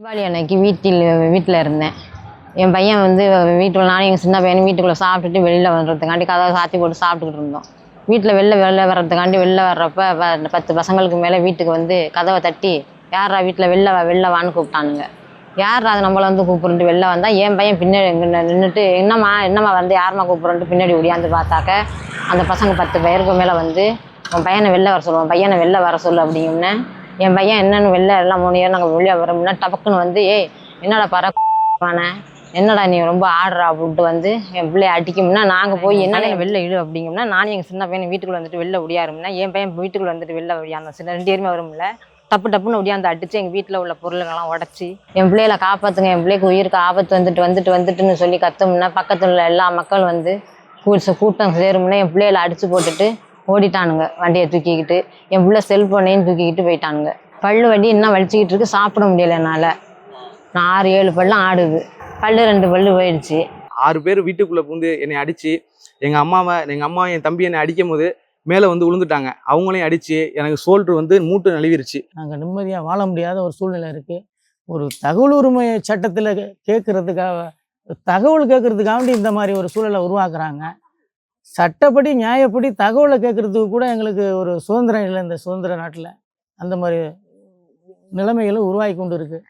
தீபாவளி அன்னைக்கு வீட்டில் இருந்தேன். என் பையன் வந்து வீட்டுக்குள்ள நானும் எங்கள் சின்ன பையனும் வீட்டுக்குள்ளே சாப்பிட்டுட்டு வெளியில் வர்றதுக்காண்டி கதவை சாத்தி போட்டு சாப்பிட்டுக்கிட்டு இருந்தோம். வீட்டில் வெளில வர்றதுக்காண்டி வெளில வர்றப்ப 10 பசங்களுக்கு மேலே வீட்டுக்கு வந்து கதவை தட்டி, யாரா வீட்டில் வெளில வான்னு கூப்பிட்டானுங்க. யார் அதை நம்மளை வந்து கூப்பிட்றன்ட்டு வெளில வந்தால் என் பையன் பின்னாடி நின்றுட்டு என்னம்மா வந்து யாரும்மா கூப்பிட்றன்ட்டு பின்னாடி ஓடியாந்து பார்த்தாக்க அந்த பசங்க 10 பேருக்கு மேலே வந்து உன் பையனை வெளில வர சொல்லுவோம், பையனை வெளில வர சொல்லு அப்படிங்கன்னு. என் பையன் என்னென்னு வெளில எல்லாம் 3 பேர் நாங்கள் வெளியே வரோம்னா டபக்குன்னு வந்து என்னடா பரவானே என்னடா நீ ரொம்ப ஆடுறா அப்படின்ட்டு வந்து என் பிள்ளைய அடிக்கும்னா நாங்கள் போய் என்ன வெளில இடு அப்படிங்கம்னா நானும் எங்கள் சின்ன பையன் வீட்டுக்குள்ளே வந்துட்டு வெளில ஒடியாரும்னா என் பையன் வீட்டுக்குள்ளே வந்துட்டு வெளில ஒடியாந்தோம். சின்ன 2 பேருமே வரும்ல டப்புன்னு ஒடியாந்து அடித்து எங்கள் வீட்டில் உள்ள பொருளுங்கள்லாம் உடச்சி என் பிள்ளைகளை காப்பாற்றுங்க, என் பிள்ளைக்கு உயிருக்கு ஆபத்து வந்துட்டுன்னு சொல்லி கத்தோம்னா பக்கத்தில் உள்ள எல்லா மக்கள் வந்து கூட்டம் சேரும்னா என் பிள்ளைகளை அடித்து போட்டுட்டு ஓடிட்டானுங்க. வண்டியை தூக்கிக்கிட்டு என் பிள்ளை செல்ஃபோனையும் தூக்கிக்கிட்டு போயிட்டானுங்க. பல்லு வண்டி இன்னும் வலிச்சிக்கிட்டு இருக்கு, சாப்பிட முடியல என்னால். நான் 6-7 பல்லும் ஆடுது, பல்லு 2 பல்லு போயிடுச்சு. 6 பேர் வீட்டுக்குள்ளே பூந்து என்னை அடித்து எங்கள் அம்மா என் தம்பி என்னை அடிக்கும் போது மேலே வந்து விழுந்துட்டாங்க. அவங்களையும் அடித்து எனக்கு ஷோல்டர் வந்து மூட்டு நழுவிருச்சு. நாங்கள் நிம்மதியாக வாழ முடியாத ஒரு சூழ்நிலை இருக்குது. ஒரு தகவல் உரிமை சட்டத்தில் தகவல் கேட்கறதுக்காண்டி இந்த மாதிரி ஒரு சூழலை உருவாக்குறாங்க. சட்டப்படி நியாயப்படி தகவலை கேட்கறதுக்கு கூட எங்களுக்கு ஒரு சுதந்திரம் இல்லை இந்த சுதந்திர நாட்டில். அந்த மாதிரி நிலைமைகளும் உருவாகி கொண்டு இருக்குது.